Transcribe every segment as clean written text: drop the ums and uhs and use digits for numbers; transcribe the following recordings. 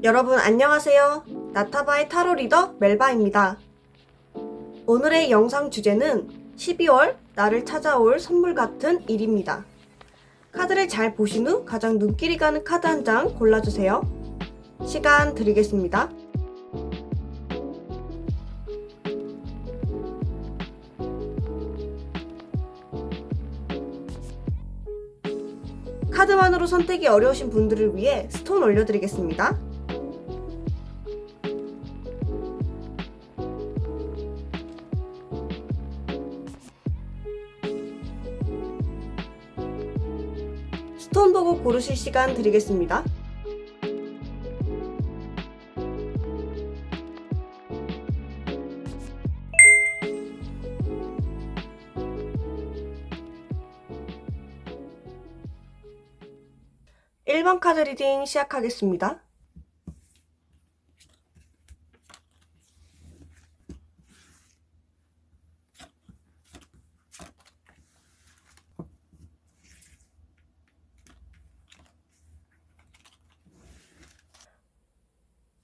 여러분 안녕하세요. 나타바의 타로 리더 멜바입니다. 오늘의 영상 주제는 12월 나를 찾아올 선물 같은 일입니다. 카드를 잘 보신 후 가장 눈길이 가는 카드 한 장 골라주세요. 시간 드리겠습니다. 카드만으로 선택이 어려우신 분들을 위해 스톤 올려드리겠습니다. 스톤 보고 고르실 시간 드리겠습니다. (1번) 카드 리딩 시작하겠습니다.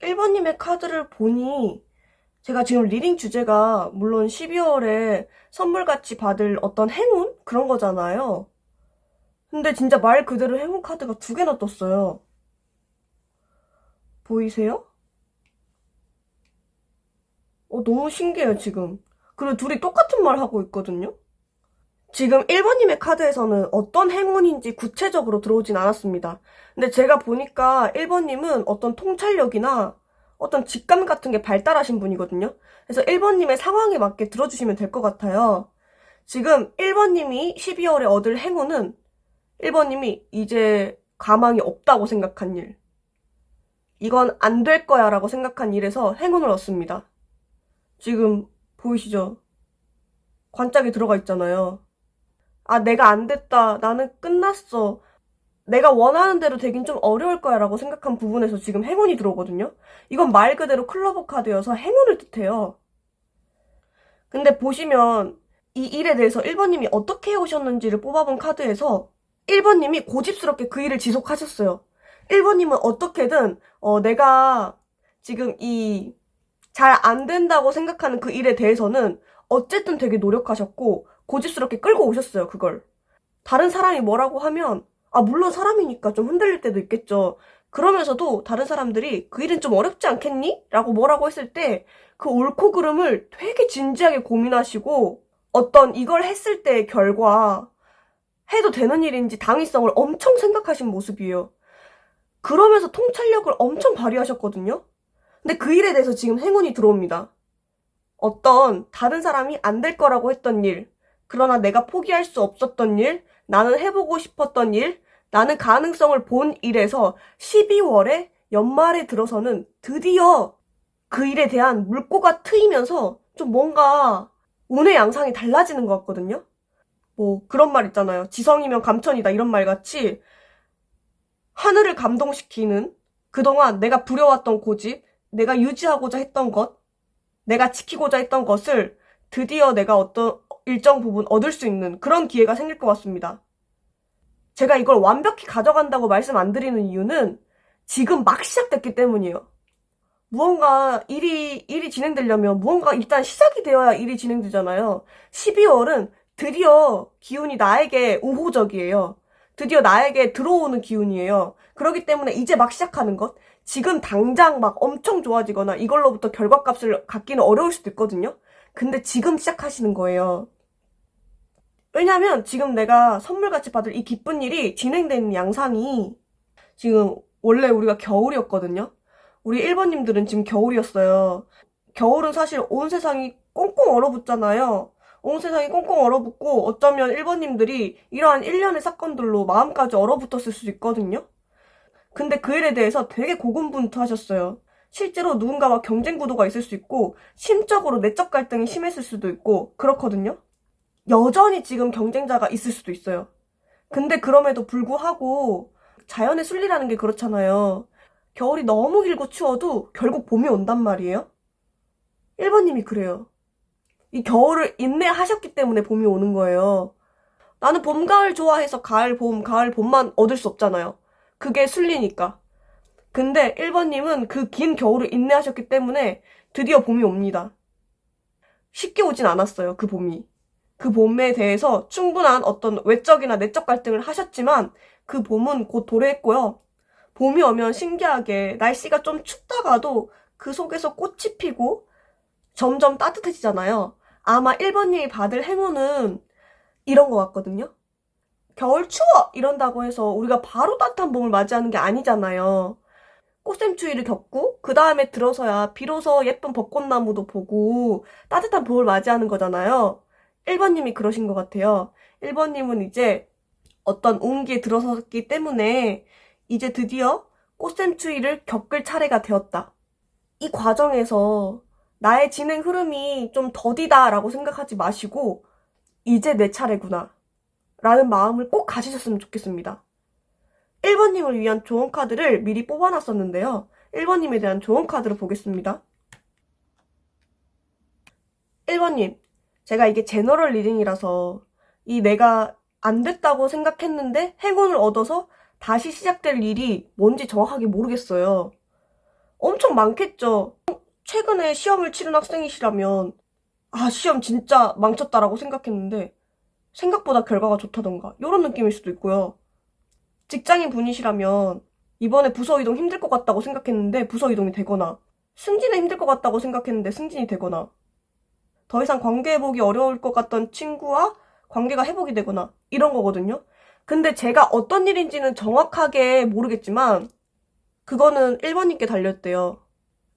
(1번님의) 카드를 보니 제가 지금 리딩 주제가 물론 12월에 선물같이 받을 어떤 행운? 그런 거잖아요. 근데 진짜 말 그대로 행운 카드가 2개나 떴어요. 보이세요? 너무 신기해요 지금. 그리고 둘이 똑같은 말 하고 있거든요. 지금 1번님의 카드에서는 어떤 행운인지 구체적으로 들어오진 않았습니다. 근데 제가 보니까 1번님은 어떤 통찰력이나 어떤 직감 같은 게 발달하신 분이거든요. 그래서 1번님의 상황에 맞게 들어주시면 될 것 같아요. 지금 1번님이 12월에 얻을 행운은 1번님이 이제 가망이 없다고 생각한 일, 이건 안 될 거야 라고 생각한 일에서 행운을 얻습니다. 지금 보이시죠? 관짝이 들어가 있잖아요. 아, 내가 안 됐다. 나는 끝났어. 내가 원하는 대로 되긴 좀 어려울 거야 라고 생각한 부분에서 지금 행운이 들어오거든요. 이건 말 그대로 클로버 카드여서 행운을 뜻해요. 근데 보시면 이 일에 대해서 1번님이 어떻게 해오셨는지를 뽑아본 카드에서 1번님이 고집스럽게 그 일을 지속하셨어요. 1번님은 어떻게든 내가 지금 이 잘 안 된다고 생각하는 그 일에 대해서는 어쨌든 되게 노력하셨고 고집스럽게 끌고 오셨어요, 그걸. 다른 사람이 뭐라고 하면 물론 사람이니까 좀 흔들릴 때도 있겠죠. 그러면서도 다른 사람들이 그 일은 좀 어렵지 않겠니? 라고 뭐라고 했을 때 그 옳고 그름을 되게 진지하게 고민하시고 어떤 이걸 했을 때의 결과, 해도 되는 일인지 당위성을 엄청 생각하신 모습이에요. 그러면서 통찰력을 엄청 발휘하셨거든요. 근데 그 일에 대해서 지금 행운이 들어옵니다. 어떤 다른 사람이 안 될 거라고 했던 일, 그러나 내가 포기할 수 없었던 일, 나는 해보고 싶었던 일, 나는 가능성을 본 일에서 12월에 연말에 들어서는 드디어 그 일에 대한 물꼬가 트이면서 좀 뭔가 운의 양상이 달라지는 것 같거든요. 뭐 그런 말 있잖아요. 지성이면 감천이다 이런 말 같이 하늘을 감동시키는, 그동안 내가 부려왔던 고집, 내가 유지하고자 했던 것, 내가 지키고자 했던 것을 드디어 내가 어떤 일정 부분 얻을 수 있는 그런 기회가 생길 것 같습니다. 제가 이걸 완벽히 가져간다고 말씀 안 드리는 이유는 지금 막 시작됐기 때문이에요. 무언가 일이 진행되려면 무언가 일단 시작이 되어야 일이 진행되잖아요. 12월은 드디어 기운이 나에게 우호적이에요. 드디어 나에게 들어오는 기운이에요. 그렇기 때문에 이제 막 시작하는 것, 지금 당장 막 엄청 좋아지거나 이걸로부터 결과값을 갖기는 어려울 수도 있거든요. 근데 지금 시작하시는 거예요. 왜냐면 지금 내가 선물같이 받을 이 기쁜 일이 진행되는 양상이, 지금 원래 우리가 겨울이었거든요. 우리 1번님들은 지금 겨울이었어요. 겨울은 사실 온 세상이 꽁꽁 얼어붙잖아요. 온 세상이 꽁꽁 얼어붙고 어쩌면 1번님들이 이러한 일련의 사건들로 마음까지 얼어붙었을 수도 있거든요. 근데 그 일에 대해서 되게 고군분투하셨어요. 실제로 누군가와 경쟁 구도가 있을 수 있고 심적으로 내적 갈등이 심했을 수도 있고 그렇거든요. 여전히 지금 경쟁자가 있을 수도 있어요. 근데 그럼에도 불구하고 자연의 순리라는 게 그렇잖아요. 겨울이 너무 길고 추워도 결국 봄이 온단 말이에요. 1번님이 그래요. 이 겨울을 인내하셨기 때문에 봄이 오는 거예요. 나는 봄, 가을 좋아해서 가을, 봄만 얻을 수 없잖아요. 그게 순리니까. 근데 1번님은 그 긴 겨울을 인내하셨기 때문에 드디어 봄이 옵니다. 쉽게 오진 않았어요, 그 봄이. 그 봄에 대해서 충분한 어떤 외적이나 내적 갈등을 하셨지만 그 봄은 곧 도래했고요. 봄이 오면 신기하게 날씨가 좀 춥다가도 그 속에서 꽃이 피고 점점 따뜻해지잖아요. 아마 1번님이 받을 행운은 이런 것 같거든요. 겨울 추워! 이런다고 해서 우리가 바로 따뜻한 봄을 맞이하는 게 아니잖아요. 꽃샘추위를 겪고 그 다음에 들어서야 비로소 예쁜 벚꽃나무도 보고 따뜻한 봄을 맞이하는 거잖아요. 1번님이 그러신 것 같아요. 1번님은 이제 어떤 운기에 들어섰기 때문에 이제 드디어 꽃샘추위를 겪을 차례가 되었다. 이 과정에서 나의 진행 흐름이 좀 더디다라고 생각하지 마시고 이제 내 차례구나 라는 마음을 꼭 가지셨으면 좋겠습니다. 1번님을 위한 조언 카드를 미리 뽑아놨었는데요. 1번님에 대한 조언 카드를 보겠습니다. 1번님, 제가 이게 제너럴 리딩이라서 이 내가 안 됐다고 생각했는데 행운을 얻어서 다시 시작될 일이 뭔지 정확하게 모르겠어요. 엄청 많겠죠. 최근에 시험을 치른 학생이시라면 아, 시험 진짜 망쳤다라고 생각했는데 생각보다 결과가 좋다던가 이런 느낌일 수도 있고요. 직장인 분이시라면 이번에 부서 이동 힘들 것 같다고 생각했는데 부서 이동이 되거나 승진에 힘들 것 같다고 생각했는데 승진이 되거나 더 이상 관계 회복이 어려울 것 같던 친구와 관계가 회복이 되거나 이런 거거든요. 근데 제가 어떤 일인지는 정확하게 모르겠지만 그거는 1번님께 달렸대요.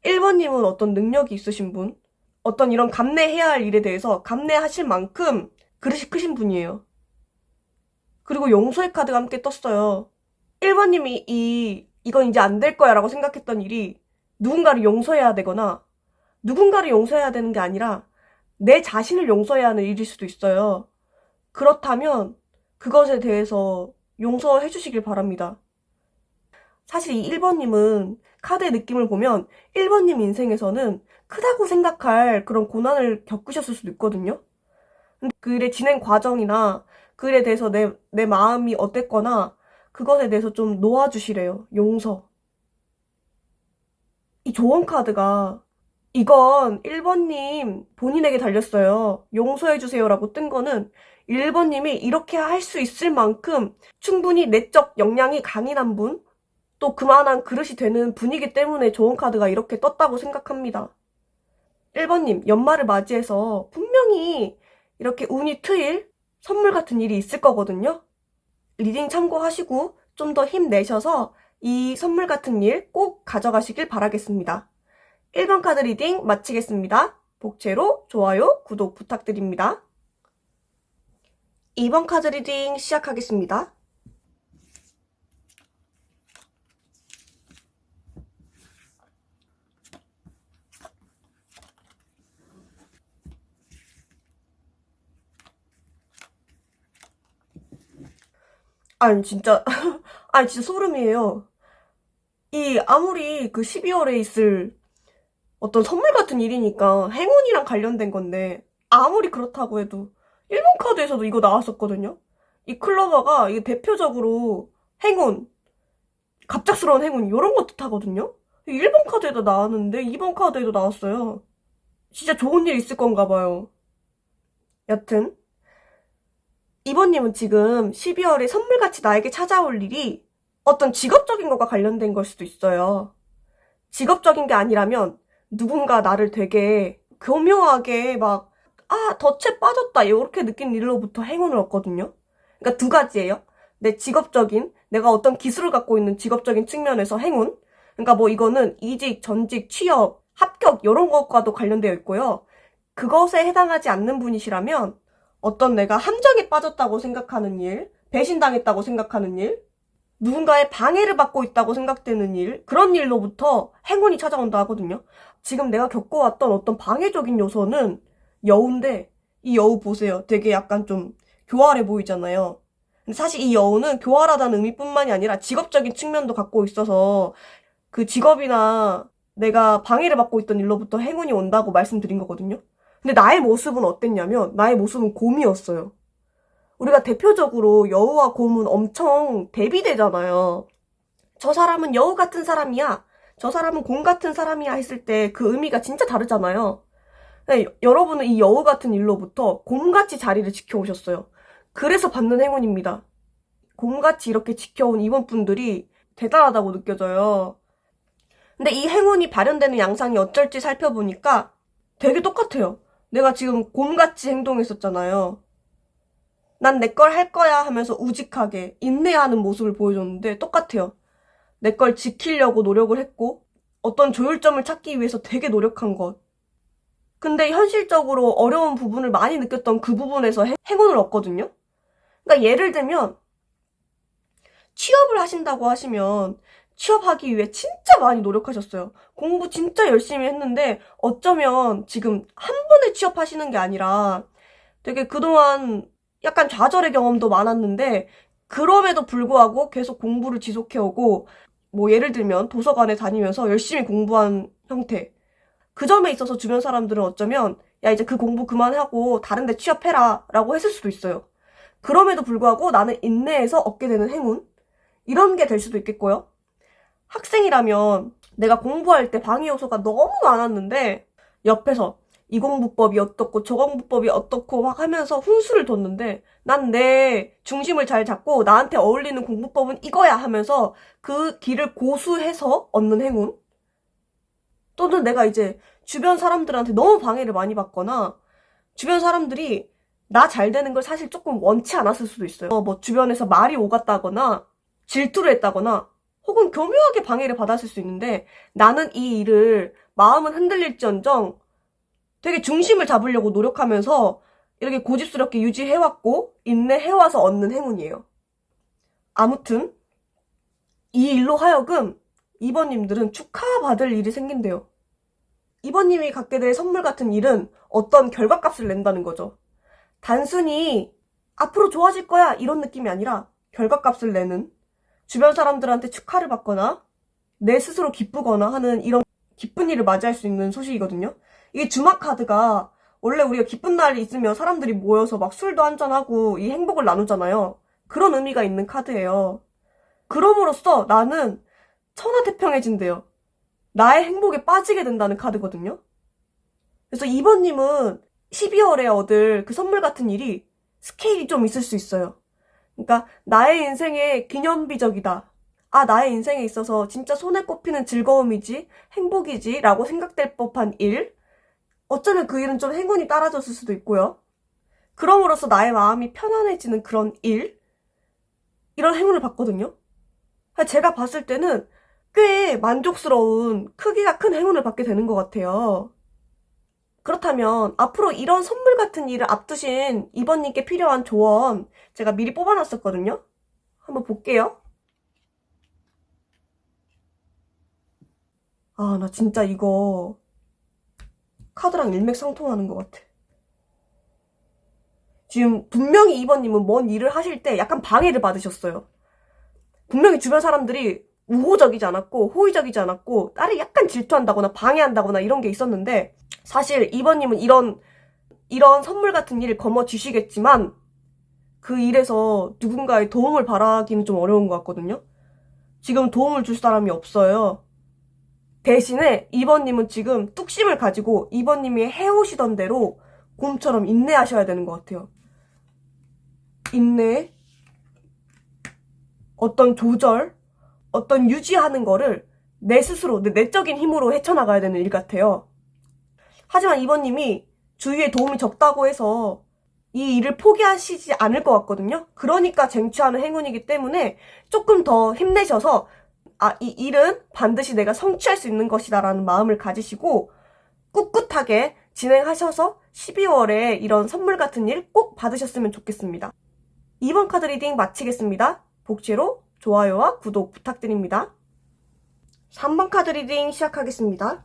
1번님은 어떤 능력이 있으신 분, 어떤 이런 감내해야 할 일에 대해서 감내하실 만큼 그릇이 크신 분이에요. 그리고 용서의 카드가 함께 떴어요. 1번님이 이건 이제 안 될 거야 라고 생각했던 일이 누군가를 용서해야 되거나 누군가를 용서해야 되는 게 아니라 내 자신을 용서해야 하는 일일 수도 있어요. 그렇다면 그것에 대해서 용서해 주시길 바랍니다. 사실 이 1번님은 카드의 느낌을 보면 1번님 인생에서는 크다고 생각할 그런 고난을 겪으셨을 수도 있거든요. 근데 그 일의 진행 과정이나 그 일에 대해서 내 마음이 어땠거나 그것에 대해서 좀 놓아주시래요. 용서. 이 조언 카드가 이건 1번님 본인에게 달렸어요. 용서해주세요라고 뜬 거는 1번님이 이렇게 할 수 있을 만큼 충분히 내적 역량이 강인한 분, 또 그만한 그릇이 되는 분이기 때문에 조언 카드가 이렇게 떴다고 생각합니다. 1번님, 연말을 맞이해서 분명히 이렇게 운이 트일 선물 같은 일이 있을 거거든요. 리딩 참고하시고 좀 더 힘내셔서 이 선물 같은 일 꼭 가져가시길 바라겠습니다. 1번 카드 리딩 마치겠습니다. 복채로 좋아요, 구독 부탁드립니다. 2번 카드 리딩 시작하겠습니다. 아니 진짜 아니 진짜 소름이에요. 아무리 그 12월에 있을 어떤 선물 같은 일이니까 행운이랑 관련된 건데 아무리 그렇다고 해도 1번 카드에서도 이거 나왔었거든요. 이 클로버가 이게 대표적으로 행운, 갑작스러운 행운 이런 거 뜻하거든요. 1번 카드에도 나왔는데 2번 카드에도 나왔어요. 진짜 좋은 일 있을 건가 봐요. 여튼 2번님은 지금 12월에 선물같이 나에게 찾아올 일이 어떤 직업적인 것과 관련된 걸 수도 있어요. 직업적인 게 아니라면 누군가 나를 되게 교묘하게 막, 아, 덫에 빠졌다. 이렇게 느낀 일로부터 행운을 얻거든요. 그러니까 두 가지예요. 내 직업적인, 내가 어떤 기술을 갖고 있는 직업적인 측면에서 행운. 그러니까 뭐 이거는 이직, 전직, 취업, 합격, 이런 것과도 관련되어 있고요. 그것에 해당하지 않는 분이시라면 어떤 내가 함정에 빠졌다고 생각하는 일, 배신당했다고 생각하는 일, 누군가의 방해를 받고 있다고 생각되는 일, 그런 일로부터 행운이 찾아온다 하거든요. 지금 내가 겪어왔던 어떤 방해적인 요소는 여우인데, 이 여우 보세요. 되게 약간 좀 교활해 보이잖아요. 근데 사실 이 여우는 교활하다는 의미뿐만이 아니라 직업적인 측면도 갖고 있어서 그 직업이나 내가 방해를 받고 있던 일로부터 행운이 온다고 말씀드린 거거든요. 근데 나의 모습은 어땠냐면, 나의 모습은 곰이었어요. 우리가 대표적으로 여우와 곰은 엄청 대비되잖아요. 저 사람은 여우 같은 사람이야. 저 사람은 곰 같은 사람이야 했을 때 그 의미가 진짜 다르잖아요. 네, 여러분은 이 여우 같은 일로부터 곰같이 자리를 지켜오셨어요. 그래서 받는 행운입니다. 곰같이 이렇게 지켜온 이번 분들이 대단하다고 느껴져요. 근데 이 행운이 발현되는 양상이 어쩔지 살펴보니까 되게 똑같아요. 내가 지금 곰같이 행동했었잖아요. 난 내 걸 할 거야 하면서 우직하게 인내하는 모습을 보여줬는데 똑같아요. 내 걸 지키려고 노력을 했고 어떤 조율점을 찾기 위해서 되게 노력한 것. 근데 현실적으로 어려운 부분을 많이 느꼈던 그 부분에서 행운을 얻거든요. 그러니까 예를 들면 취업을 하신다고 하시면 취업하기 위해 진짜 많이 노력하셨어요. 공부 진짜 열심히 했는데 어쩌면 지금 한 번에 취업하시는 게 아니라 되게 그동안 약간 좌절의 경험도 많았는데 그럼에도 불구하고 계속 공부를 지속해오고 뭐 예를 들면 도서관에 다니면서 열심히 공부한 형태. 그 점에 있어서 주변 사람들은 어쩌면 야 이제 그 공부 그만하고 다른 데 취업해라 라고 했을 수도 있어요. 그럼에도 불구하고 나는 인내해서 얻게 되는 행운? 이런 게 될 수도 있겠고요. 학생이라면 내가 공부할 때 방해 요소가 너무 많았는데 옆에서 이 공부법이 어떻고 저 공부법이 어떻고 막 하면서 훈수를 뒀는데 난 내 중심을 잘 잡고 나한테 어울리는 공부법은 이거야 하면서 그 길을 고수해서 얻는 행운? 또는 내가 이제 주변 사람들한테 너무 방해를 많이 받거나 주변 사람들이 나 잘 되는 걸 사실 조금 원치 않았을 수도 있어요. 뭐 주변에서 말이 오갔다거나 질투를 했다거나 혹은 교묘하게 방해를 받았을 수 있는데 나는 이 일을 마음은 흔들릴지언정 되게 중심을 잡으려고 노력하면서 이렇게 고집스럽게 유지해왔고 인내해와서 얻는 행운이에요. 아무튼 이 일로 하여금 이번님들은 축하받을 일이 생긴대요. 이번님이 갖게 될 선물 같은 일은 어떤 결과값을 낸다는 거죠. 단순히 앞으로 좋아질 거야 이런 느낌이 아니라 결과값을 내는 주변 사람들한테 축하를 받거나 내 스스로 기쁘거나 하는 이런 기쁜 일을 맞이할 수 있는 소식이거든요. 이게 주막 카드가 원래 우리가 기쁜 날이 있으면 사람들이 모여서 막 술도 한잔하고 이 행복을 나누잖아요. 그런 의미가 있는 카드예요. 그럼으로써 나는 천하태평해진대요. 나의 행복에 빠지게 된다는 카드거든요. 그래서 이번님은 12월에 얻을 그 선물 같은 일이 스케일이 좀 있을 수 있어요. 그러니까 나의 인생의 기념비적이다. 아, 나의 인생에 있어서 진짜 손에 꼽히는 즐거움이지, 행복이지 라고 생각될 법한 일. 어쩌면 그 일은 좀 행운이 따라줬을 수도 있고요. 그럼으로써 나의 마음이 편안해지는 그런 일. 이런 행운을 받거든요. 제가 봤을 때는 꽤 만족스러운 크기가 큰 행운을 받게 되는 것 같아요. 그렇다면 앞으로 이런 선물 같은 일을 앞두신 이번님께 필요한 조언 제가 미리 뽑아놨었거든요. 한번 볼게요. 아, 나 진짜 이거 카드랑 일맥상통하는 것 같아. 지금 분명히 이번님은 뭔 일을 하실 때 약간 방해를 받으셨어요. 분명히 주변 사람들이 우호적이지 않았고 호의적이지 않았고 딸이 약간 질투한다거나 방해한다거나 이런 게 있었는데 사실 이번님은 이런 선물 같은 일을 거머쥐시겠지만 그 일에서 누군가의 도움을 바라기는 좀 어려운 것 같거든요. 지금 도움을 줄 사람이 없어요. 대신에 이번님은 지금 뚝심을 가지고 이번님이 해오시던 대로 곰처럼 인내하셔야 되는 것 같아요. 인내, 어떤 조절, 어떤 유지하는 거를 내 스스로, 내 내적인 힘으로 헤쳐나가야 되는 일 같아요. 하지만 이번님이 주위에 도움이 적다고 해서 이 일을 포기하시지 않을 것 같거든요. 그러니까 쟁취하는 행운이기 때문에 조금 더 힘내셔서 아, 이 일은 반드시 내가 성취할 수 있는 것이다 라는 마음을 가지시고 꿋꿋하게 진행하셔서 12월에 이런 선물 같은 일 꼭 받으셨으면 좋겠습니다. 이번 카드 리딩 마치겠습니다. 복제로 좋아요와 구독 부탁드립니다. 3번 카드 리딩 시작하겠습니다.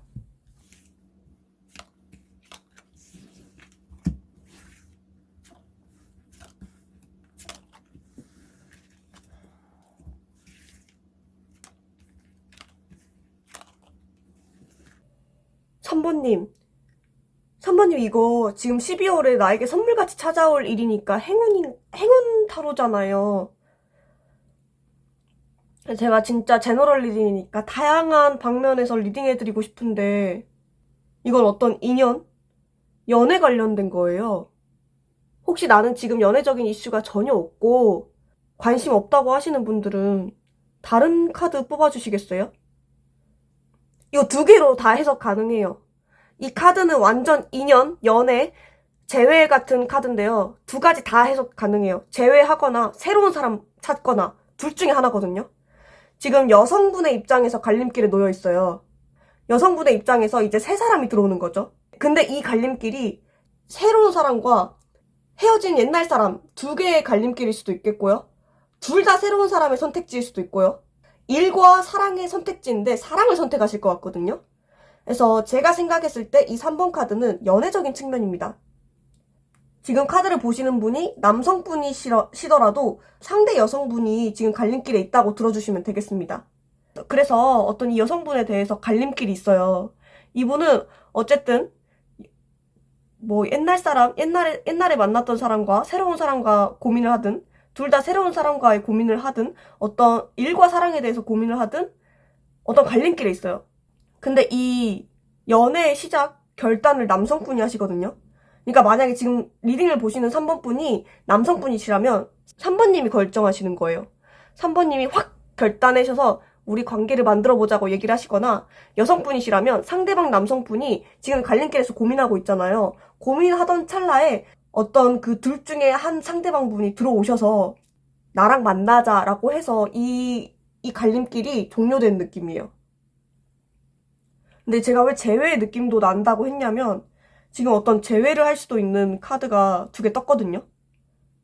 삼번님 이거 지금 12월에 나에게 선물같이 찾아올 일이니까 행운 타로잖아요. 제가 진짜 제너럴 리딩이니까 다양한 방면에서 리딩해드리고 싶은데 이건 어떤 인연? 연애 관련된 거예요. 혹시 나는 지금 연애적인 이슈가 전혀 없고 관심 없다고 하시는 분들은 다른 카드 뽑아주시겠어요? 이거 두 개로 다 해석 가능해요. 이 카드는 완전 인연, 연애, 재회 같은 카드인데요. 두 가지 다 해석 가능해요. 재회하거나 새로운 사람 찾거나 둘 중에 하나거든요. 지금 여성분의 입장에서 갈림길에 놓여 있어요. 여성분의 입장에서 이제 새 사람이 들어오는 거죠. 근데 이 갈림길이 새로운 사람과 헤어진 옛날 사람 두 개의 갈림길일 수도 있겠고요. 둘 다 새로운 사람의 선택지일 수도 있고요. 일과 사랑의 선택지인데 사랑을 선택하실 것 같거든요. 그래서 제가 생각했을 때 이 3번 카드는 연애적인 측면입니다. 지금 카드를 보시는 분이 남성분이시더라도 상대 여성분이 지금 갈림길에 있다고 들어주시면 되겠습니다. 그래서 어떤 이 여성분에 대해서 갈림길이 있어요. 이분은 어쨌든 뭐 옛날에 만났던 사람과 새로운 사람과 고민을 하든 둘 다 새로운 사람과의 고민을 하든 어떤 일과 사랑에 대해서 고민을 하든 어떤 갈림길에 있어요. 근데 이 연애의 시작, 결단을 남성분이 하시거든요. 그러니까 만약에 지금 리딩을 보시는 3번 분이 남성분이시라면 3번님이 결정하시는 거예요. 3번님이 확 결단하셔서 우리 관계를 만들어 보자고 얘기를 하시거나 여성분이시라면 상대방 남성분이 지금 갈림길에서 고민하고 있잖아요. 고민하던 찰나에 어떤 그 둘 중에 한 상대방 분이 들어오셔서 나랑 만나자라고 해서 이 갈림길이 종료된 느낌이에요. 근데 제가 왜 재회의 느낌도 난다고 했냐면 지금 어떤 재회를 할 수도 있는 카드가 두 개 떴거든요.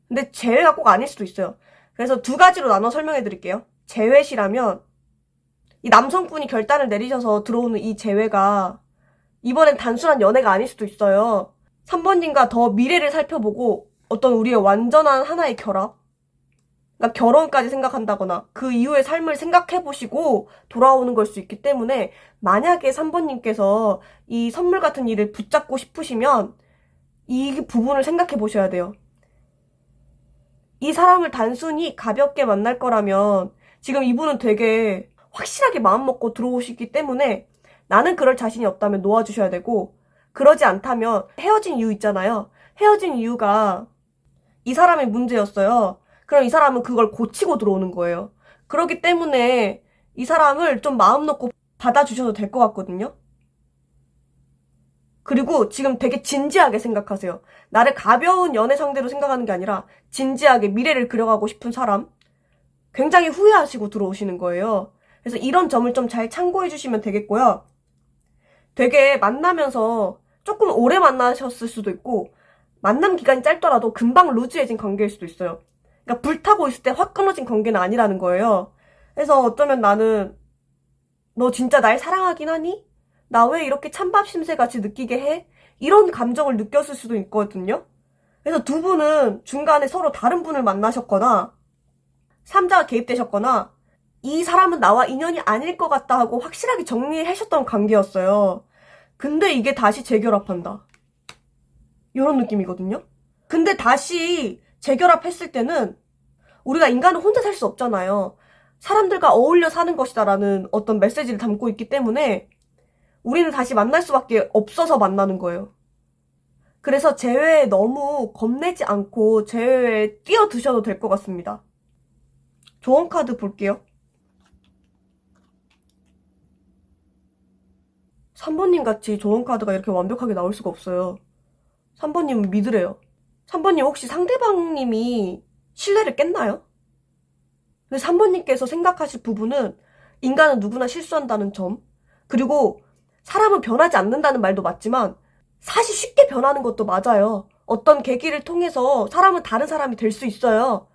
근데 재회가 꼭 아닐 수도 있어요. 그래서 두 가지로 나눠 설명해 드릴게요. 재회시라면 이 남성분이 결단을 내리셔서 들어오는 이 재회가 이번엔 단순한 연애가 아닐 수도 있어요. 3번님과 더 미래를 살펴보고 어떤 우리의 완전한 하나의 결합? 그러니까 결혼까지 생각한다거나 그 이후의 삶을 생각해보시고 돌아오는 걸 수 있기 때문에 만약에 3번님께서 이 선물 같은 일을 붙잡고 싶으시면 이 부분을 생각해보셔야 돼요. 이 사람을 단순히 가볍게 만날 거라면 지금 이분은 되게 확실하게 마음먹고 들어오시기 때문에 나는 그럴 자신이 없다면 놓아주셔야 되고 그러지 않다면 헤어진 이유 있잖아요. 헤어진 이유가 이 사람의 문제였어요. 그럼 이 사람은 그걸 고치고 들어오는 거예요. 그렇기 때문에 이 사람을 좀 마음 놓고 받아주셔도 될 것 같거든요. 그리고 지금 되게 진지하게 생각하세요. 나를 가벼운 연애 상대로 생각하는 게 아니라 진지하게 미래를 그려가고 싶은 사람. 굉장히 후회하시고 들어오시는 거예요. 그래서 이런 점을 좀 잘 참고해 주시면 되겠고요. 되게 만나면서 조금 오래 만나셨을 수도 있고 만남 기간이 짧더라도 금방 루즈해진 관계일 수도 있어요. 그러니까 불타고 있을 때 확 끊어진 관계는 아니라는 거예요. 그래서 어쩌면 나는 너 진짜 날 사랑하긴 하니? 나 왜 이렇게 찬밥 심새 같이 느끼게 해? 이런 감정을 느꼈을 수도 있거든요. 그래서 두 분은 중간에 서로 다른 분을 만나셨거나 3자가 개입되셨거나 이 사람은 나와 인연이 아닐 것 같다 하고 확실하게 정리하셨던 관계였어요. 근데 이게 다시 재결합한다. 이런 느낌이거든요. 근데 다시 재결합했을 때는 우리가 인간은 혼자 살 수 없잖아요. 사람들과 어울려 사는 것이다라는 어떤 메시지를 담고 있기 때문에 우리는 다시 만날 수밖에 없어서 만나는 거예요. 그래서 재회에 너무 겁내지 않고 재회에 뛰어드셔도 될 것 같습니다. 조언 카드 볼게요. 3번님 같이 조언 카드가 이렇게 완벽하게 나올 수가 없어요. 3번님은 믿으래요. 3번님 혹시 상대방님이 신뢰를 깼나요? 근데 3번님께서 생각하실 부분은 인간은 누구나 실수한다는 점, 그리고 사람은 변하지 않는다는 말도 맞지만 사실 쉽게 변하는 것도 맞아요. 어떤 계기를 통해서 사람은 다른 사람이 될 수 있어요.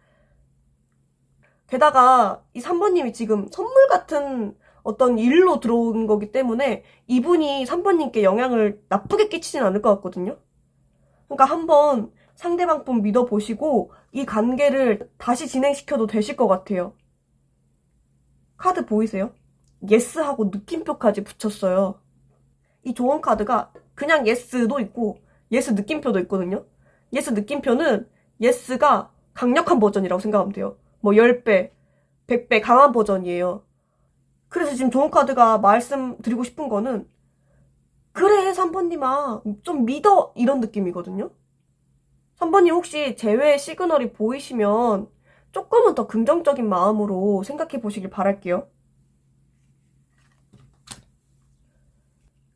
게다가 이 3번님이 지금 선물 같은 어떤 일로 들어온 거기 때문에 이분이 3번님께 영향을 나쁘게 끼치진 않을 것 같거든요. 그러니까 한번 상대방 분 믿어보시고 이 관계를 다시 진행시켜도 되실 것 같아요. 카드 보이세요? 예스하고 느낌표까지 붙였어요. 이 조언 카드가 그냥 예스도 있고 예스 느낌표도 있거든요. 예스 느낌표는 예스가 강력한 버전이라고 생각하면 돼요. 뭐 10배, 100배 강한 버전이에요. 그래서 지금 좋은 카드가 말씀드리고 싶은 거는 그래 3번님아 좀 믿어 이런 느낌이거든요. 3번님 혹시 제외 시그널이 보이시면 조금은 더 긍정적인 마음으로 생각해 보시길 바랄게요.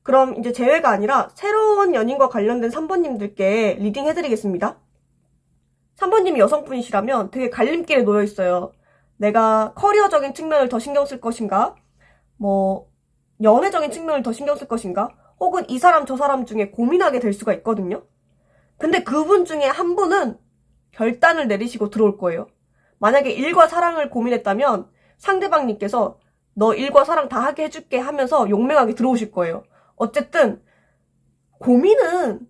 그럼 이제 제외가 아니라 새로운 연인과 관련된 3번님들께 리딩 해드리겠습니다. 3번님이 여성분이시라면 되게 갈림길에 놓여 있어요. 내가 커리어적인 측면을 더 신경 쓸 것인가? 뭐 연애적인 측면을 더 신경 쓸 것인가? 혹은 이 사람 저 사람 중에 고민하게 될 수가 있거든요. 근데 그분 중에 한 분은 결단을 내리시고 들어올 거예요. 만약에 일과 사랑을 고민했다면 상대방님께서 너 일과 사랑 다 하게 해줄게 하면서 용맹하게 들어오실 거예요. 어쨌든 고민은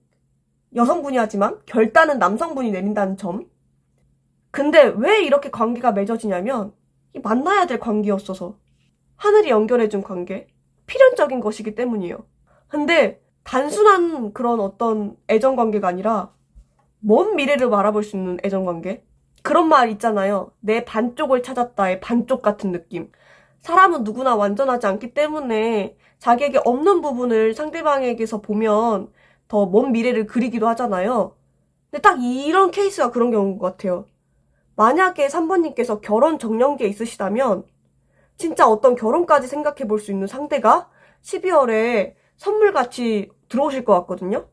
여성분이 하지만 결단은 남성분이 내린다는 점. 근데 왜 이렇게 관계가 맺어지냐면 만나야 될 관계였어서 하늘이 연결해준 관계, 필연적인 것이기 때문이에요. 근데 단순한 그런 어떤 애정관계가 아니라 먼 미래를 바라볼 수 있는 애정관계? 그런 말 있잖아요. 내 반쪽을 찾았다의 반쪽 같은 느낌. 사람은 누구나 완전하지 않기 때문에 자기에게 없는 부분을 상대방에게서 보면 더 먼 미래를 그리기도 하잖아요. 근데 딱 이런 케이스가 그런 경우인 것 같아요. 만약에 3번님께서 결혼 정년기에 있으시다면 진짜 어떤 결혼까지 생각해 볼 수 있는 상대가 12월에 선물같이 들어오실 것 같거든요.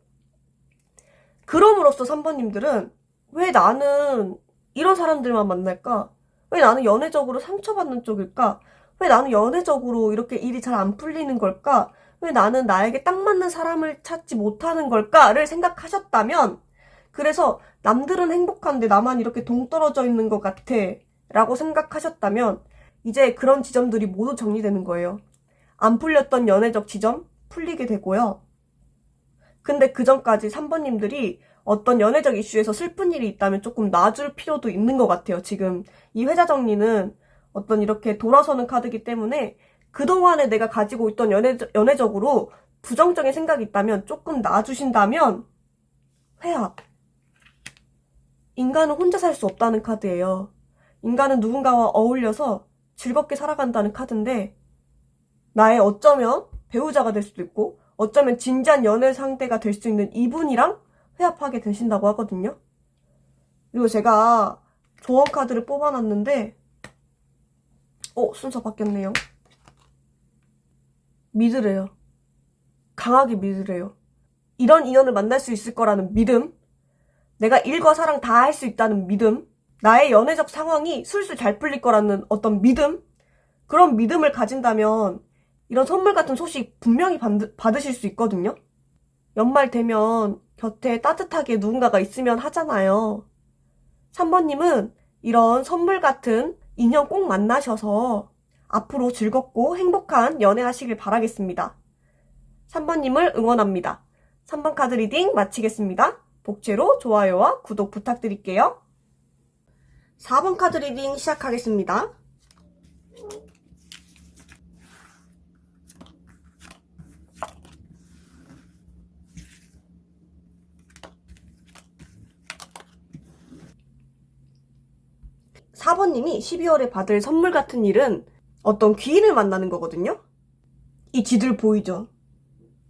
그럼으로써 3번님들은 왜 나는 이런 사람들만 만날까? 왜 나는 연애적으로 상처받는 쪽일까? 왜 나는 연애적으로 이렇게 일이 잘 안 풀리는 걸까? 왜 나는 나에게 딱 맞는 사람을 찾지 못하는 걸까를 생각하셨다면, 그래서 남들은 행복한데 나만 이렇게 동떨어져 있는 것 같아 라고 생각하셨다면 이제 그런 지점들이 모두 정리되는 거예요. 안 풀렸던 연애적 지점 풀리게 되고요. 근데 그 전까지 3번님들이 어떤 연애적 이슈에서 슬픈 일이 있다면 조금 놔줄 필요도 있는 것 같아요. 지금 이 회자 정리는 어떤 이렇게 돌아서는 카드이기 때문에 그동안에 내가 가지고 있던 연애적으로 부정적인 생각이 있다면 조금 놔주신다면 회합. 인간은 혼자 살 수 없다는 카드예요. 인간은 누군가와 어울려서 즐겁게 살아간다는 카드인데 나의 어쩌면 배우자가 될 수도 있고 어쩌면 진지한 연애 상대가 될 수 있는 이분이랑 회합하게 되신다고 하거든요. 그리고 제가 조언 카드를 뽑아놨는데 순서 바뀌었네요. 믿으래요. 강하게 믿으래요. 이런 인연을 만날 수 있을 거라는 믿음, 내가 일과 사랑 다 할 수 있다는 믿음, 나의 연애적 상황이 술술 잘 풀릴 거라는 어떤 믿음, 그런 믿음을 가진다면 이런 선물 같은 소식 분명히 받으실 수 있거든요. 연말 되면 곁에 따뜻하게 누군가가 있으면 하잖아요. 3번님은 이런 선물 같은 인연 꼭 만나셔서 앞으로 즐겁고 행복한 연애하시길 바라겠습니다. 3번님을 응원합니다. 3번 카드 리딩 마치겠습니다. 복채로 좋아요와 구독 부탁드릴게요. 4번 카드 리딩 시작하겠습니다. (4번님이) 12월에 받을 선물 같은 일은 어떤 귀인을 만나는 거거든요. 이 쥐들 보이죠?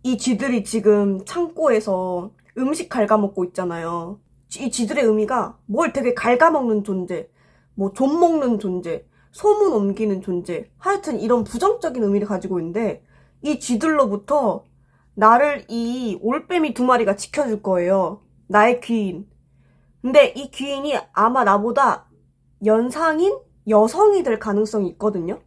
이 쥐들이 지금 창고에서 음식 갉아먹고 있잖아요. 이 쥐들의 의미가 뭘 되게 갉아먹는 존재, 뭐 좀 먹는 존재, 소문 옮기는 존재, 하여튼 이런 부정적인 의미를 가지고 있는데 이 쥐들로부터 나를 이 올빼미 2마리가 지켜줄 거예요. 나의 귀인. 근데 이 귀인이 아마 나보다 연상인 여성이 될 가능성이 있거든요.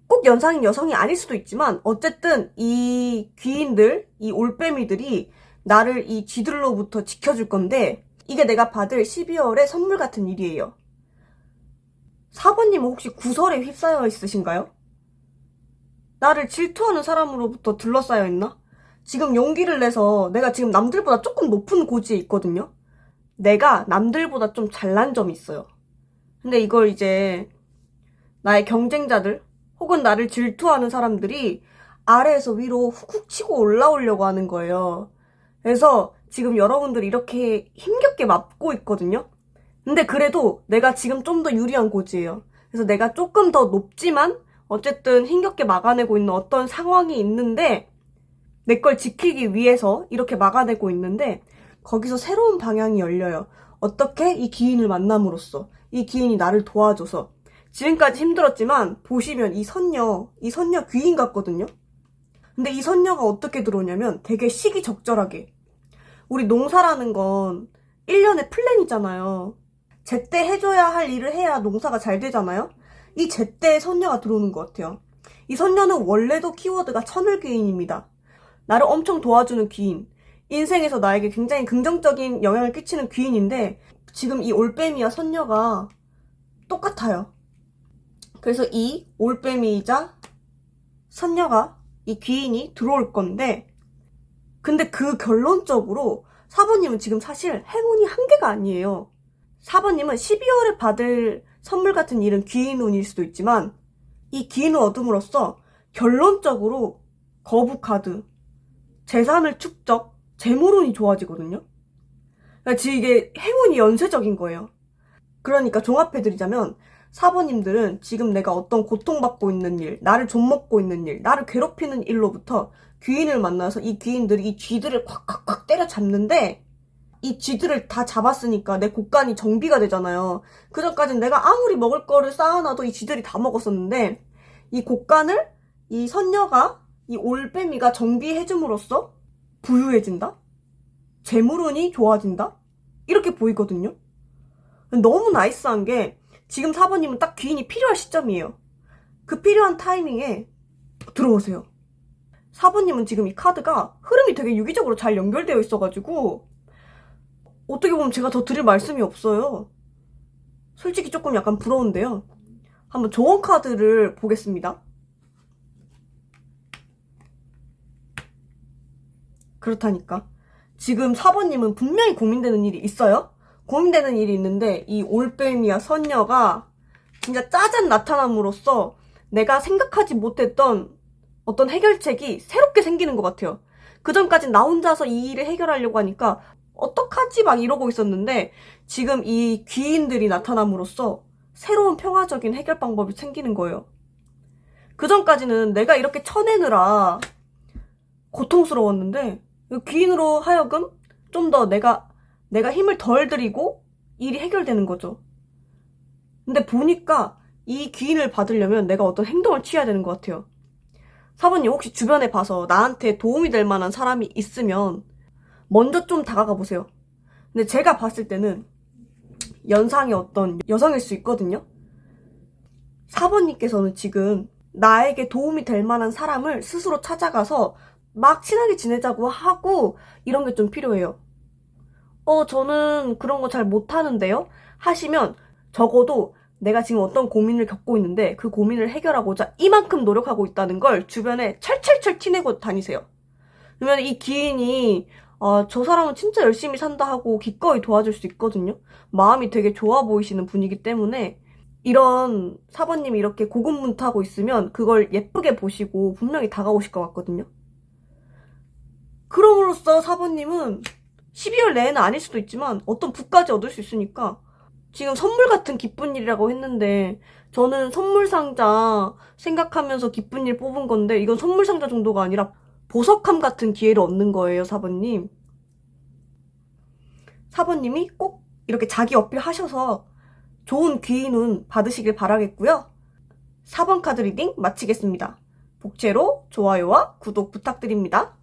꼭 연상인 여성이 아닐 수도 있지만 어쨌든 이 귀인들, 이 올빼미들이 나를 이 쥐들로부터 지켜줄 건데 이게 내가 받을 12월의 선물 같은 일이에요. 4번님은 혹시 구설에 휩싸여 있으신가요? 나를 질투하는 사람으로부터 둘러싸여 있나? 지금 용기를 내서 내가 지금 남들보다 조금 높은 고지에 있거든요. 내가 남들보다 좀 잘난 점이 있어요. 근데 이걸 이제 나의 경쟁자들 혹은 나를 질투하는 사람들이 아래에서 위로 훅훅 치고 올라오려고 하는 거예요. 그래서 지금 여러분들이 이렇게 힘겹게 맞고 있거든요. 근데 그래도 내가 지금 좀 더 유리한 고지예요. 그래서 내가 조금 더 높지만 어쨌든 힘겹게 막아내고 있는 어떤 상황이 있는데 내 걸 지키기 위해서 이렇게 막아내고 있는데 거기서 새로운 방향이 열려요. 어떻게? 이 기인을 만남으로써. 이 기인이 나를 도와줘서. 지금까지 힘들었지만 보시면 이 선녀 귀인 같거든요. 근데 이 선녀가 어떻게 들어오냐면 되게 시기적절하게. 우리 농사라는 건 1년의 플랜이잖아요. 제때 해줘야 할 일을 해야 농사가 잘 되잖아요. 이 제때에 선녀가 들어오는 것 같아요. 이 선녀는 원래도 키워드가 천을귀인입니다. 나를 엄청 도와주는 귀인. 인생에서 나에게 굉장히 긍정적인 영향을 끼치는 귀인인데 지금 이 올빼미와 선녀가 똑같아요. 그래서 이 올빼미이자 선녀가 이 귀인이 들어올 건데 근데 그 결론적으로 사부님은 지금 사실 행운이 한 개가 아니에요. 사부님은 12월에 받을 선물 같은 일은 귀인운일 수도 있지만 이 귀인을 얻음으로써 결론적으로 거부카드, 재산을 축적, 재물운이 좋아지거든요. 그러니까 지금 이게 행운이 연쇄적인 거예요. 그러니까 종합해드리자면 사부님들은 지금 내가 어떤 고통받고 있는 일, 나를 좀먹고 있는 일, 나를 괴롭히는 일로부터 귀인을 만나서 이 귀인들이 이 쥐들을 콱콱콱 때려잡는데 이 쥐들을 다 잡았으니까 내 곳간이 정비가 되잖아요. 그전까지는 내가 아무리 먹을 거를 쌓아놔도 이 쥐들이 다 먹었었는데 이 곳간을 이 선녀가 이 올빼미가 정비해줌으로써 부유해진다? 재물운이 좋아진다? 이렇게 보이거든요. 너무 나이스한 게 지금 사부님은 딱 귀인이 필요할 시점이에요. 그 필요한 타이밍에 들어오세요. 사부님은 지금 이 카드가 흐름이 되게 유기적으로 잘 연결되어 있어가지고 어떻게 보면 제가 더 드릴 말씀이 없어요. 솔직히 조금 약간 부러운데요. 한번 조언 카드를 보겠습니다. 그렇다니까. 지금 사부님은 분명히 고민되는 일이 있어요. 고민되는 일이 있는데 이 올빼미와 선녀가 진짜 짜잔 나타남으로써 내가 생각하지 못했던 어떤 해결책이 새롭게 생기는 것 같아요. 그전까진 나 혼자서 이 일을 해결하려고 하니까 어떡하지 막 이러고 있었는데 지금 이 귀인들이 나타남으로써 새로운 평화적인 해결 방법이 생기는 거예요. 그전까지는 내가 이렇게 쳐내느라 고통스러웠는데 귀인으로 하여금 좀 더 내가 힘을 덜 들이고 일이 해결되는 거죠. 근데 보니까 이 귀인을 받으려면 내가 어떤 행동을 취해야 되는 것 같아요. 사부님 혹시 주변에 봐서 나한테 도움이 될 만한 사람이 있으면 먼저 좀 다가가 보세요. 근데 제가 봤을 때는 연상의 어떤 여성일 수 있거든요. 사부님께서는 지금 나에게 도움이 될 만한 사람을 스스로 찾아가서 막 친하게 지내자고 하고 이런 게 좀 필요해요. 저는 그런 거 잘 못하는데요? 하시면 적어도 내가 지금 어떤 고민을 겪고 있는데 그 고민을 해결하고자 이만큼 노력하고 있다는 걸 주변에 철철철 티내고 다니세요. 그러면 이 기인이 저 사람은 진짜 열심히 산다 하고 기꺼이 도와줄 수 있거든요. 마음이 되게 좋아 보이시는 분이기 때문에 이런 사부님이 이렇게 고군분투하고 있으면 그걸 예쁘게 보시고 분명히 다가오실 것 같거든요. 그럼으로써 사부님은 12월 내에는 아닐 수도 있지만 어떤 부까지 얻을 수 있으니까 지금 선물 같은 기쁜 일이라고 했는데 저는 선물 상자 생각하면서 기쁜 일 뽑은 건데 이건 선물 상자 정도가 아니라 보석함 같은 기회를 얻는 거예요, 사부님. 사부님이 꼭 이렇게 자기 어필 하셔서 좋은 귀인운 받으시길 바라겠고요. 4번 카드 리딩 마치겠습니다. 복채로 좋아요와 구독 부탁드립니다.